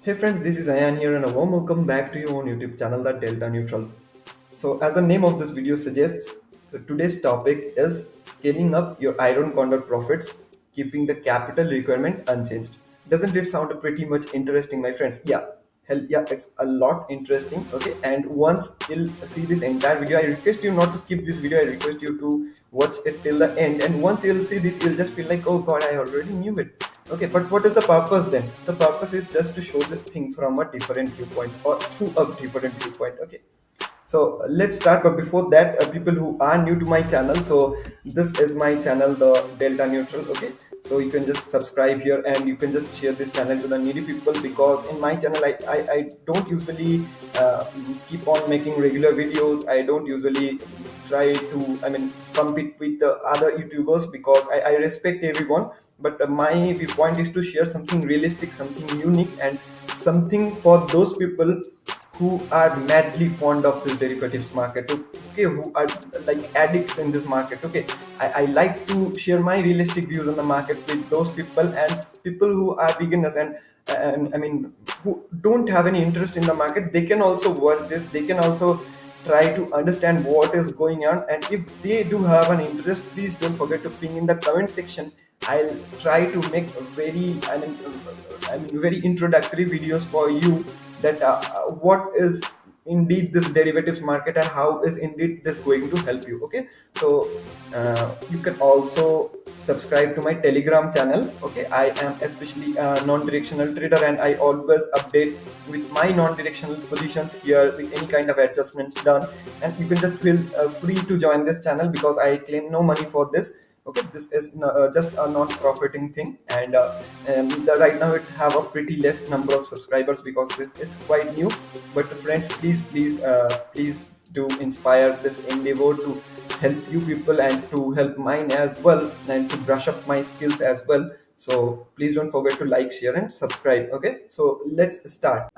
Hey friends, this is Ayan here and a warm welcome back to your own YouTube channel, The Delta Neutral. So, as the name of this video suggests, today's topic is scaling up your Iron Condor profits, keeping the capital requirement unchanged. Doesn't it sound pretty much interesting, my friends? Yeah, hell yeah, it's a lot interesting. Okay, and once you'll see this entire video, I request you not to skip this video. I request you to watch it till the end. And once you'll see this, you'll just feel like, oh god, I already knew it. Okay, but what is the purpose then? The purpose is just to show this thing from a different viewpoint or through a different viewpoint. Okay, so let's start. But before that, people who are new to my channel, so this is my channel, the Delta Neutral. Okay, so you can just subscribe here and you can just share this channel to the needy people, because in my channel I don't usually keep on making regular videos. I don't usually try to compete with the other YouTubers, because I respect everyone, but my viewpoint is to share something realistic, something unique, and something for those people who are madly fond of this derivatives market. Okay, who are like addicts in this market. Okay, I like to share my realistic views on the market with those people, and people who are beginners and who don't have any interest in the market. They can also watch this, they can also try to understand what is going on, and if they do have an interest, please don't forget to ping in the comment section. I'll try to make a very very introductory videos for you, that what is indeed this derivatives market and how is indeed this going to help you. Okay, so you can also subscribe to my Telegram channel. Okay, I am especially a non-directional trader, and I always update with my non-directional positions here with any kind of adjustments done. And you can just feel free to join this channel, because I claim no money for this. Okay, this is just a non-profiting thing, and right now it have a pretty less number of subscribers because this is quite new. But friends, please do inspire this endeavor to help you people and to help mine as well, and to brush up my skills as well. So please don't forget to like, share, and subscribe. Okay, so let's start.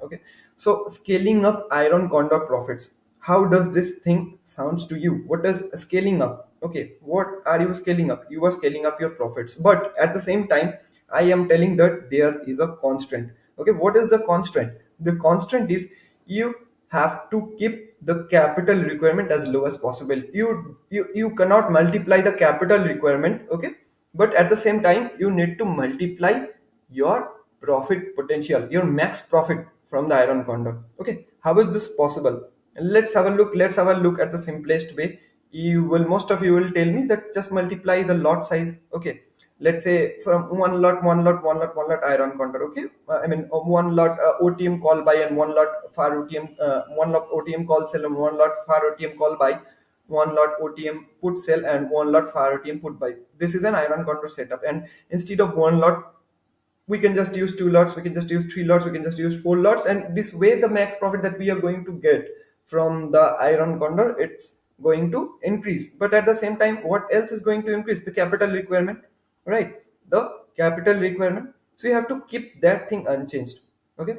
Okay, so scaling up Iron Condor profits, how does this thing sounds to you? What is scaling up? Okay, what are you scaling up? You are scaling up your profits, but at the same time I am telling that there is a constraint. Okay, what is the constraint? The constraint is you have to keep the capital requirement as low as possible. You cannot multiply the capital requirement. Okay, but at the same time you need to multiply your profit potential, your max profit from the Iron Condor. Okay, how is this possible? Let's have a look. Let's have a look at the simplest way. You will, most of you will tell me that just multiply the lot size. Okay, let's say from one lot Iron Condor. Okay, one lot OTM call buy, and one lot far OTM, one lot OTM call sell, and one lot far OTM call buy, one lot OTM put sell, and one lot far OTM put buy. This is an Iron Condor setup, and instead of one lot, we can just use two lots, we can just use three lots, we can just use four lots, and this way the max profit that we are going to get from the Iron Condor, it's going to increase. But at the same time, what else is going to increase? The capital requirement, right? The capital requirement. So you have to keep that thing unchanged. Okay,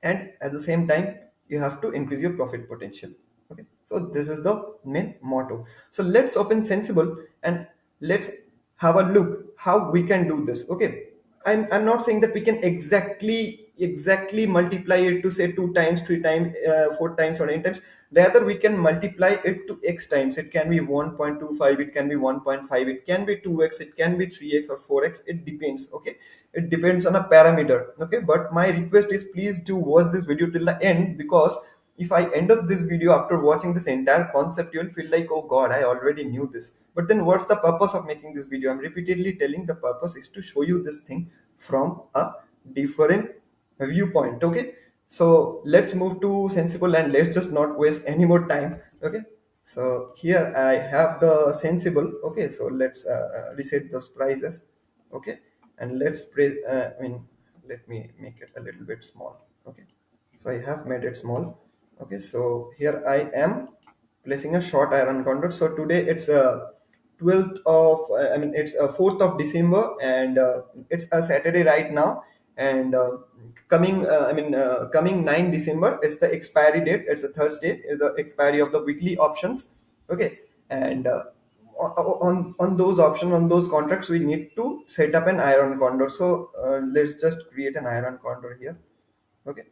and at the same time you have to increase your profit potential. Okay, so this is the main motto. So let's open Sensible and let's have a look how we can do this. Okay, I'm not saying that we can exactly multiply it to say two times, three times, four times, or 8 times. Rather, we can multiply it to x times. It can be 1.25, it can be 1.5, it can be 2x, it can be 3x or 4x. It depends. Okay, it depends on a parameter. Okay, but my request is please do watch this video till the end, because if I end up this video after watching this entire concept, you'll feel like, oh god, I already knew this. But then what's the purpose of making this video? I'm repeatedly telling the purpose is to show you this thing from a different viewpoint. Okay, so let's move to Sensible and let's just not waste any more time. Okay, so here I have the Sensible. Okay, so let's reset those prices. Okay, and let me make it a little bit small. Okay, so I have made it small. Okay, so here I am placing a short Iron Condor. So today it's 12th of it's 4th of December, and it's a Saturday right now, And coming 9 December is the expiry date. It's a Thursday, is the expiry of the weekly options. Okay. And on those options, on those contracts, we need to set up an Iron Condor. So let's just create an Iron Condor here. Okay.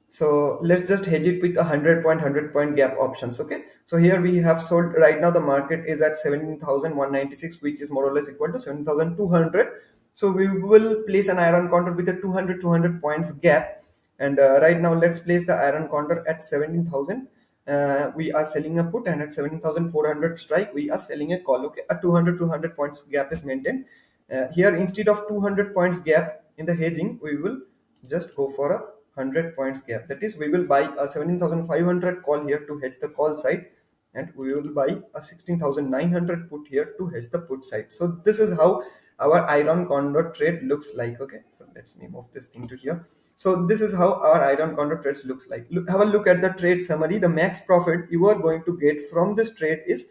So let's just hedge it with a 100 point gap options. Okay. So here we have sold. Right now the market is at 17,196, which is more or less equal to 7,200. So we will place an Iron Condor with a 200 points gap. And right now let's place the Iron Condor at 17,000. We are selling a put, and at 17,400 strike we are selling a call. Okay. A 200 points gap is maintained. Here, instead of 200 points gap in the hedging, we will just go for a 100 points gap. That is, we will buy a 17,500 call here to hedge the call side, and we will buy a 16,900 put here to hedge the put side. So this is how our Iron Condor trade looks like. Okay, so let's me move this thing to here. So this is how our Iron Condor trades looks like. Have a look at the trade summary. The max profit you are going to get from this trade is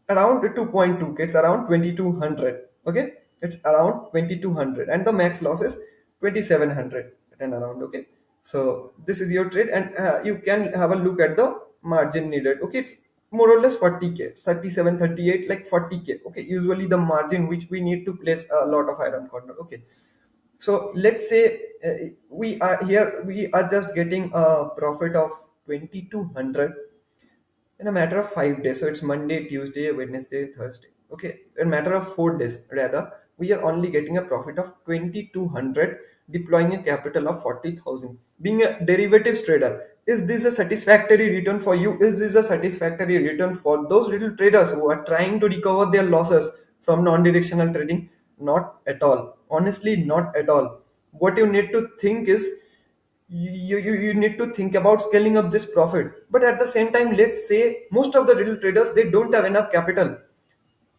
around 2.2k. It's around 2200. Okay, it's around 2200, and the max loss is 2700 and around. Okay, so this is your trade, and you can have a look at the margin needed. Okay, it's more or less 40k, 37, 38, like 40k. Okay, usually the margin which we need to place a lot of Iron Condor. Okay, so let's say we are here, we are just getting a profit of 2200 in a matter of 5 days. So it's Monday, Tuesday, Wednesday, Thursday. Okay, in a matter of 4 days, rather, we are only getting a profit of 2200, deploying a capital of 40,000. Being a derivatives trader, is this a satisfactory return for you? Is this a satisfactory return for those little traders who are trying to recover their losses from non-directional trading? Not at all. Honestly, not at all. What you need to think is, you need to think about scaling up this profit. But at the same time, let's say most of the little traders, they don't have enough capital.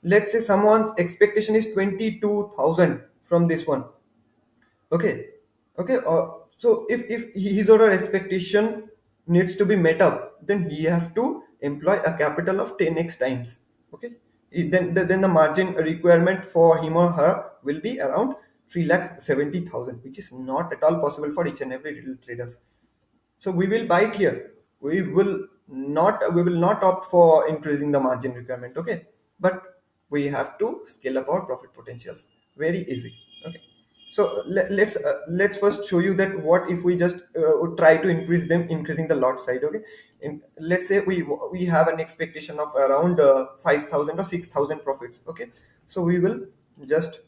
Let's say someone's expectation is 22,000 from this one. Okay. Okay. So if his or her expectation needs to be met up, then he have to employ a capital of 10x times. Okay. Then the margin requirement for him or her will be around 3,70,000, which is not at all possible for each and every little traders. So we will bite here. We will not opt for increasing the margin requirement. Okay, but we have to scale up our profit potentials. Very easy. Okay, so let's first show you that what if we just try to increase them, increasing the lot side. Okay, let's say we have an expectation of around 5,000 or 6,000 profits. Okay, so we will just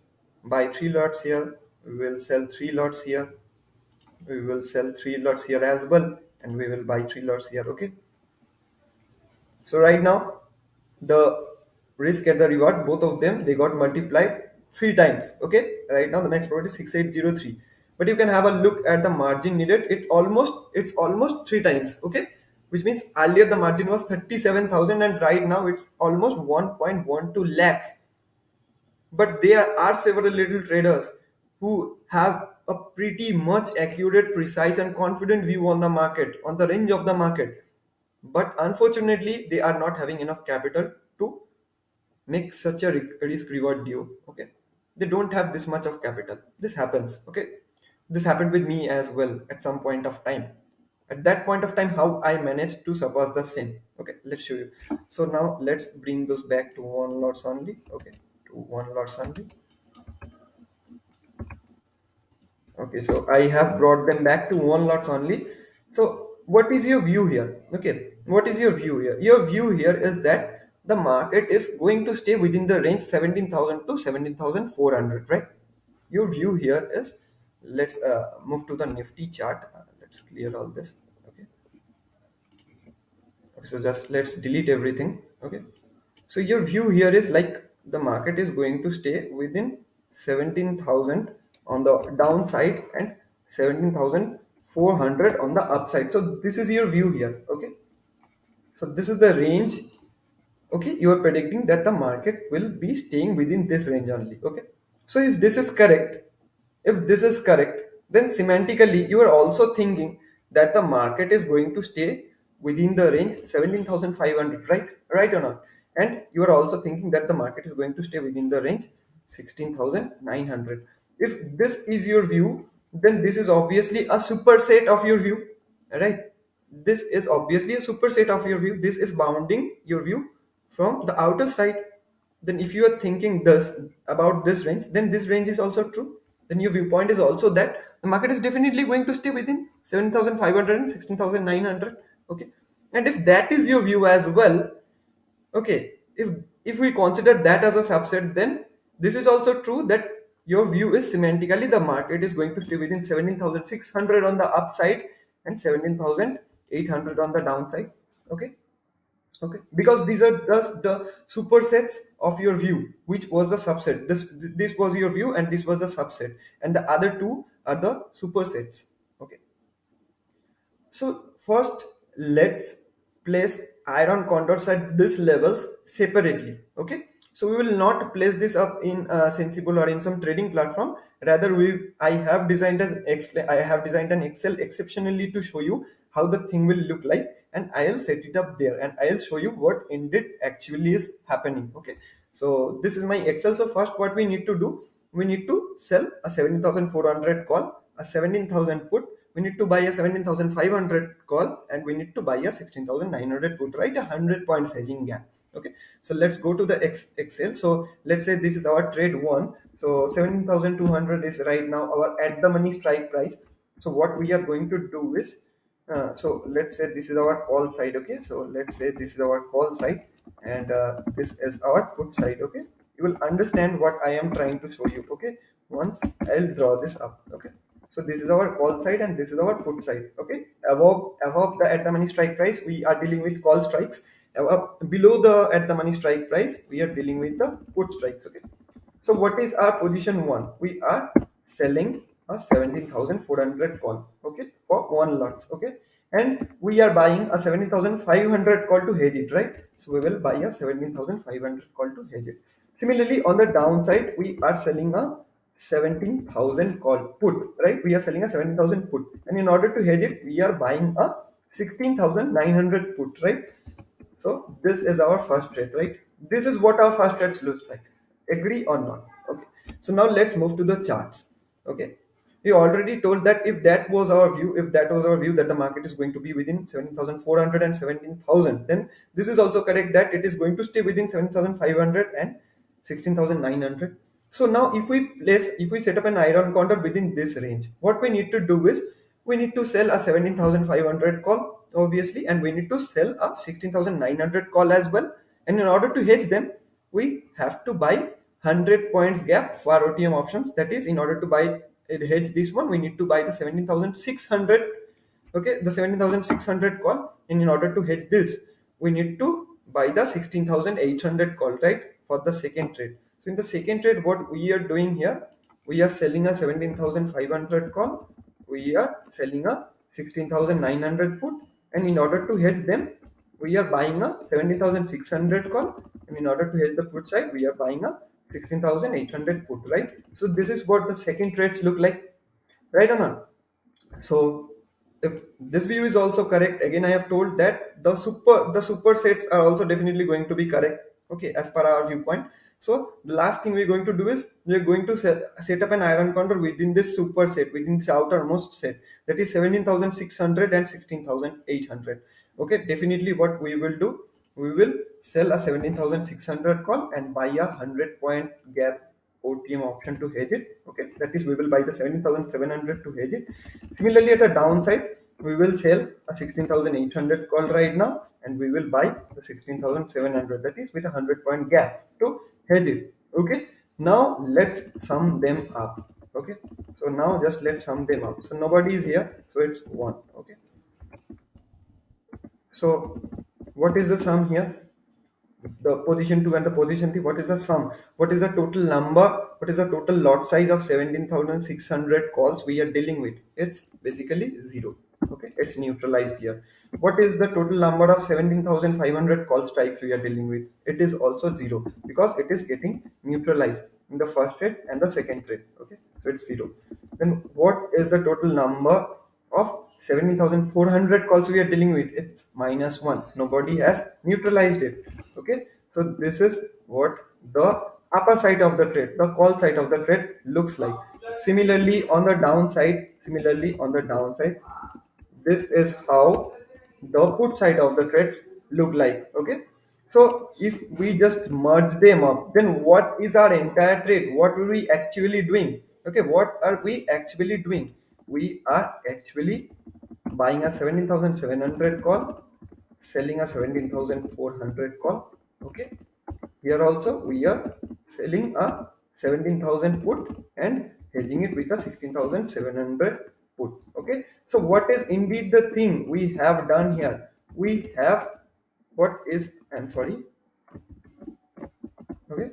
buy 3 lots here. We will sell 3 lots here. We will sell 3 lots here as well, and we will buy 3 lots here. Okay, so right now the risk and the reward, both of them, they got multiplied 3 times. Okay, right now the max profit is 6803, but you can have a look at the margin needed. It's almost 3 times. Okay, which means earlier the margin was 37,000, and right now it's almost 1.12 lakhs. But there are several little traders who have a pretty much accurate, precise, and confident view on the market, on the range of the market. But unfortunately, they are not having enough capital to make such a risk reward deal. Okay, they don't have this much of capital. This happens. Okay, this happened with me as well at some point of time. At that point of time, how I managed to surpass the same. Okay, let's show you. So now let's bring those back to 1 lots only. Okay, to 1 lots only. Okay, so I have brought them back to 1 lots only. So what is your view here? Okay, what is your view here? Your view here is that the market is going to stay within the range 17,000 to 17,400, right? Your view here is, let's move to the Nifty chart. Let's clear all this. Okay. Okay, so just let's delete everything. Okay, so your view here is like the market is going to stay within 17,000 on the downside and 17,400 on the upside. So this is your view here. Okay, so this is the range. Okay, you are predicting that the market will be staying within this range only. Okay, so if this is correct, if this is correct, then semantically you are also thinking that the market is going to stay within the range 17,500, right? Right or not? And you are also thinking that the market is going to stay within the range 16,900. If this is your view, then this is obviously a superset of your view, right? This is obviously a superset of your view. This is bounding your view from the outer side. Then if you are thinking this about this range, then this range is also true. Then your viewpoint is also that the market is definitely going to stay within 7,500 and 16,900. Okay, and if that is your view as well, okay, if we consider that as a subset, then this is also true that your view is semantically the market is going to stay within 17,600 on the upside and 17,800 on the downside. Okay, okay, because these are just the supersets of your view, which was the subset. This was your view and this was the subset, and the other two are the supersets. Okay, so first, let's place iron condors at these levels separately. Okay, so we will not place this up in Sensible or in some trading platform. Rather, I have designed an Excel exceptionally to show you how the thing will look like, and I'll set it up there, and I'll show you what indeed actually is happening. Okay, so this is my Excel. So first, what we need to do, we need to sell a 17,400 call, a 17,000 put. We need to buy a 17,500 call, and we need to buy a 16,900 put, right? 100 points hedging gap. Okay, so let's go to the Excel. So let's say this is our trade one. So 17,200 is right now our at the money strike price. So what we are going to do is, so let's say this is our call side. Okay, so let's say this is our call side, and this is our put side. Okay, you will understand what I am trying to show you. Okay, once I'll draw this up. Okay, so this is our call side and this is our put side. Okay, above the at the money strike price, we are dealing with call strikes. Below the at the money strike price, we are dealing with the put strikes. Okay, so what is our position one? We are selling a 17,400 call. Okay, for one lot. Okay, and we are buying a 17,500 call to hedge it, right? So we will buy a 17,500 call to hedge it. Similarly, on the downside, we are selling a 17,000 call put, right? We are selling a 17,000 put, and in order to hedge it, we are buying a 16,900 put, right? So this is our first trade, right? This is what our first trades looks like. Agree or not? Okay. So now let's move to the charts. Okay. We already told that if that was our view, that the market is going to be within 17,400 and 17,000, then this is also correct that it is going to stay within 7,500 and 16,900. So now if we set up an iron condor within this range, what we need to do is we need to sell a 17,500 call, obviously, and we need to sell a 16,900 call as well. And in order to hedge them, we have to buy 100 points gap for OTM options. That is, in order to buy hedge this one, we need to buy the 17,600. Okay, the 17,600 call, and in order to hedge this, we need to buy the 16,800 call, right, for the second trade. So in the second trade, what we are doing here, we are selling a 17,500 call, we are selling a 16,900 put, and in order to hedge them, we are buying a 17,600 call, and in order to hedge the put side, we are buying a 16,800 put, right? So this is what the second trades look like, right or not? So if this view is also correct, again I have told that the supersets are also definitely going to be correct, okay, as per our viewpoint. So the last thing we're going to do is we're going to set up an iron condor within this superset, within this outermost set, that is 17,600 and 16,800. Okay, definitely what we will do, we will sell a 17,600 call and buy a 100 point gap OTM option to hedge it. Okay, that is we will buy the 17,700 to hedge it. Similarly, at the downside, we will sell a 16,800 call right now, and we will buy the 16,700, that is with a 100 point gap to hedge it. Okay, now let's sum them up. Okay, so now just let's sum them up. So nobody is here, so it's 1. Okay, so what is the sum here? The position 2 and the position 3, what is the sum? What is the total number? What is the total lot size of 17,600 calls we are dealing with? It's basically 0. Okay, it's neutralized here. What is the total number of 17,500 call strikes we are dealing with? It is also 0, because it is getting neutralized in the first trade and the second trade. Okay, so it's 0. Then what is the total number of 17,400 calls we are dealing with? It's -1. Nobody has neutralized it. Okay, so this is what the upper side of the trade, the call side of the trade looks like. Similarly on the downside, this is how the put side of the trades look like. Okay, so if we just merge them up, then what is our entire trade? What are we actually doing? Okay, what are we actually doing? We are actually buying a 17,700 call, selling a 17,400 call. Okay, here also we are selling a 17,000 put and hedging it with a 16,700 put. Okay, so what is indeed the thing we have done here? We have what is, I'm sorry. Okay,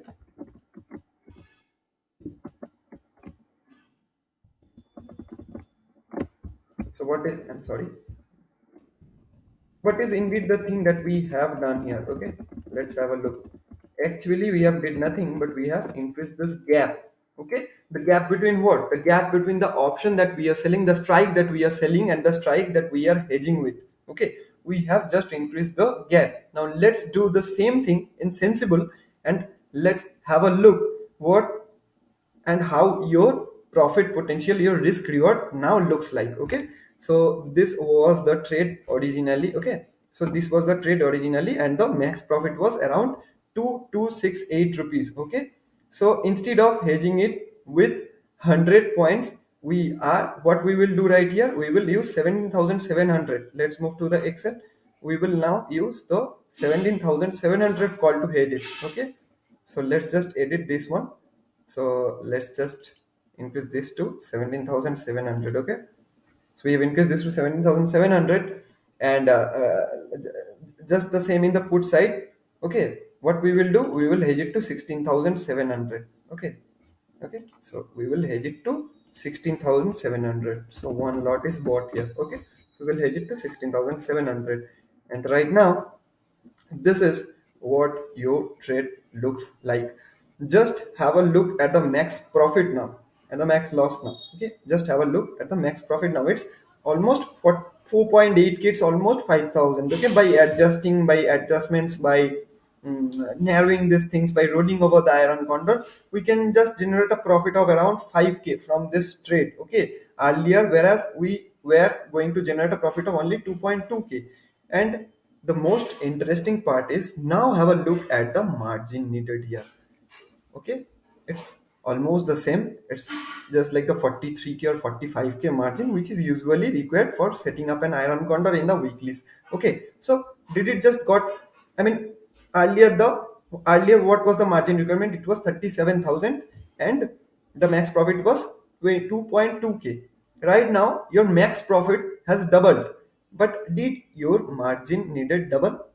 so what is, I'm sorry, what is indeed the thing that we have done here? Okay, let's have a look. Actually we have did nothing, but we have increased this gap. Okay, the gap between what? The gap between the option that we are selling, the strike that we are selling, and the strike that we are hedging with. Okay, we have just increased the gap. Now let's do the same thing in sensible, and let's have a look what and how your profit potential, your risk reward now looks like. Okay, so this was the trade originally. Okay, so this was the trade originally, and the max profit was around 2268 rupees. Okay, so instead of hedging it with 100 points, we are, what we will do right here, we will use 17,700. Let's move to the excel. We will now use the 17,700 call to hedge it. Okay, so let's just edit this one. So let's just increase this to 17,700. Okay, so we have increased this to 17,700, and just the same in the put side. Okay, what we will do, we will hedge it to 16,700. Okay, okay, so we will hedge it to 16,700. So one lot is bought here. Okay, so we'll hedge it to 16,700, and right now this is what your trade looks like. Just have a look at the max profit now and the max loss now. Okay, just have a look at the max profit now. It's almost 4.8k, it's almost 5,000. Okay, by adjusting, by adjustments, by narrowing these things, by rolling over the Iron Condor, we can just generate a profit of around 5k from this trade. Okay, earlier, whereas we were going to generate a profit of only 2.2k. And the most interesting part is, now have a look at the margin needed here. Okay, it's almost the same. It's just like the 43k or 45k margin which is usually required for setting up an Iron Condor in the weeklies. Okay, so did it just got, I mean, earlier the earlier what was the margin requirement? It was 37,000, and the max profit was 2.2k. Right now your max profit has doubled, but did your margin needed double?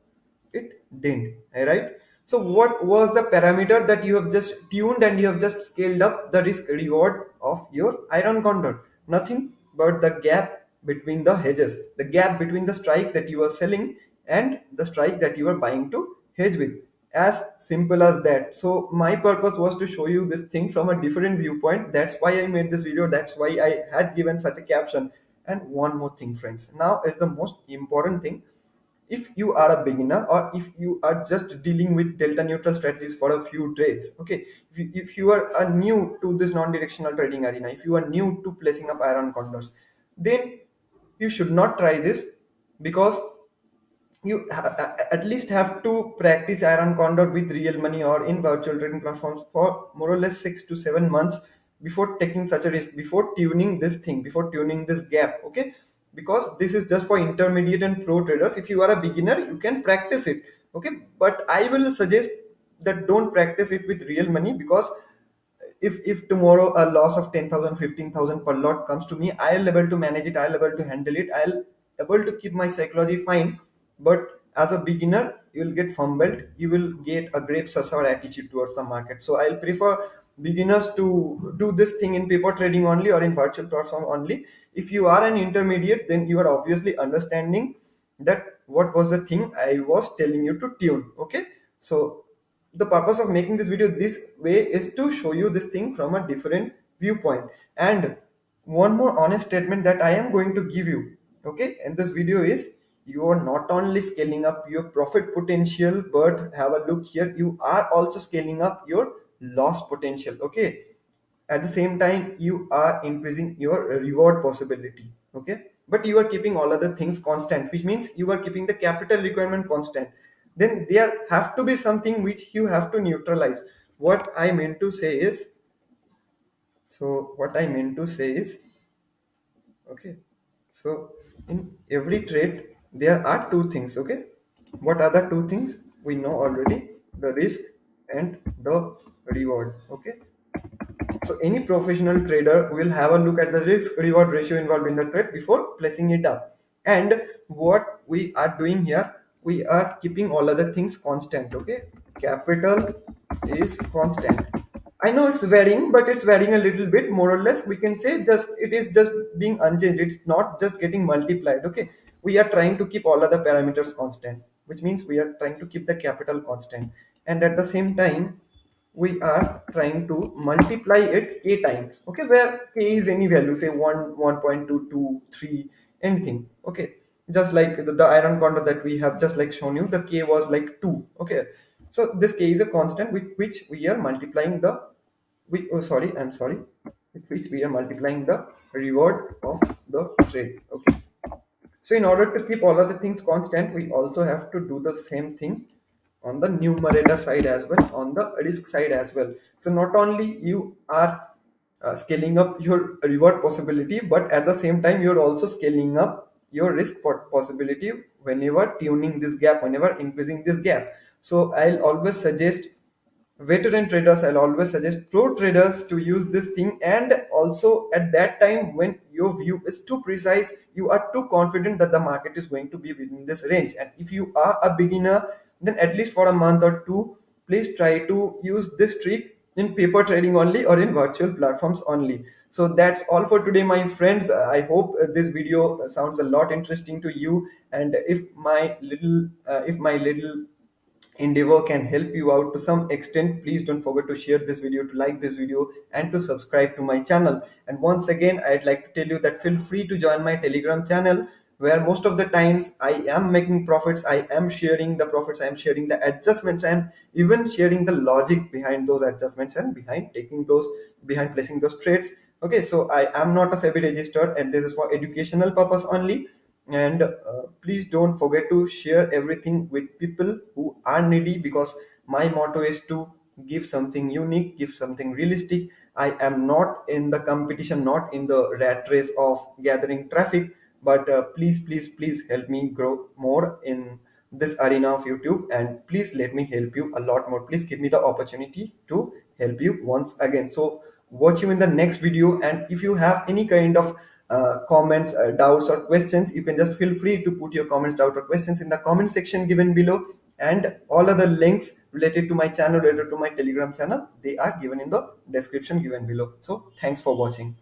It didn't. Right, so what was the parameter that you have just tuned and you have just scaled up the risk reward of your Iron Condor? Nothing but the gap between the hedges, the gap between the strike that you are selling and the strike that you are buying to hedge with. As simple as that. So my purpose was to show you this thing from a different viewpoint. That's why I made this video. That's why I had given such a caption. And one more thing, friends, now is the most important thing. If you are a beginner, or if you are just dealing with delta neutral strategies for a few trades, okay, if you are new to this non-directional trading arena, if you are new to placing up Iron Condors, then you should not try this, because you at least have to practice Iron Condor with real money or in virtual trading platforms for more or less 6 to 7 months before taking such a risk, before tuning this thing, before tuning this gap. Okay, because this is just for intermediate and pro traders. If you are a beginner, you can practice it. Okay, but I will suggest that don't practice it with real money, because if tomorrow a loss of 10,000, 15,000 per lot comes to me, I'll able to manage it, I'll able to handle it, I'll able to keep my psychology fine. But as a beginner, you will get fumbled, you will get a grape sour attitude towards the market. So I'll prefer beginners to do this thing in paper trading only or in virtual platform only. If you are an intermediate, then you are obviously understanding that what was the thing I was telling you to tune. Okay, so the purpose of making this video this way is to show you this thing from a different viewpoint. And one more honest statement that I am going to give you, okay, in this video is, you are not only scaling up your profit potential, but have a look here, you are also scaling up your loss potential. Okay, at the same time you are increasing your reward possibility. Okay, but you are keeping all other things constant, which means you are keeping the capital requirement constant. Then there have to be something which you have to neutralize. What I meant to say is, what I meant to say is, okay, so in every trade there are two things. Okay, what are the two things? We know already, the risk and the reward. Okay, so any professional trader will have a look at the risk reward ratio involved in the trade before placing it up. And what we are doing here, we are keeping all other things constant. Okay, capital is constant. I know it's varying, but it's varying a little bit, more or less. We can say just it is just being unchanged. It's not just getting multiplied. Okay, we are trying to keep all other parameters constant, which means we are trying to keep the capital constant, and at the same time we are trying to multiply it k times. Okay, where k is any value, say 1, 1.22, 3, anything. Okay, just like the iron condor that we have just like shown you, the k was like 2. Okay, so this k is a constant with which we are multiplying the, oh sorry, I'm sorry, with which we are multiplying the reward of the trade. Okay, so in order to keep all of the things constant, we also have to do the same thing on the numerator side as well, on the risk side as well. So not only you are scaling up your reward possibility, but at the same time you're also scaling up your risk possibility whenever tuning this gap, whenever increasing this gap. So I'll always suggest veteran traders, I'll always suggest pro traders to use this thing. And also at that time when your view is too precise, you are too confident that the market is going to be within this range, and if you are a beginner, then at least for a month or two, please try to use this trick in paper trading only or in virtual platforms only. So that's all for today, my friends. I hope this video sounds a lot interesting to you, and if my little endeavor can help you out to some extent, please don't forget to share this video, to like this video, and to subscribe to my channel. And once again, I'd like to tell you that feel free to join my Telegram channel, where most of the times I am making profits, I am sharing the profits, I am sharing the adjustments, and even sharing the logic behind those adjustments and behind placing those trades. Okay, so I am not a SEBI registered, and this is for educational purpose only. And please don't forget to share everything with people who are needy, because my motto is to give something unique, give something realistic. I am not in the competition, not in the rat race of gathering traffic, but please help me grow more in this arena of YouTube, and please let me help you a lot more. Please give me the opportunity to help you once again. So watch you in the next video, and if you have any kind of comments, doubts or questions, you can just feel free to put your comments, doubt or questions in the comment section given below. And all other links related to my channel, related to my Telegram channel, they are given in the description given below. So thanks for watching.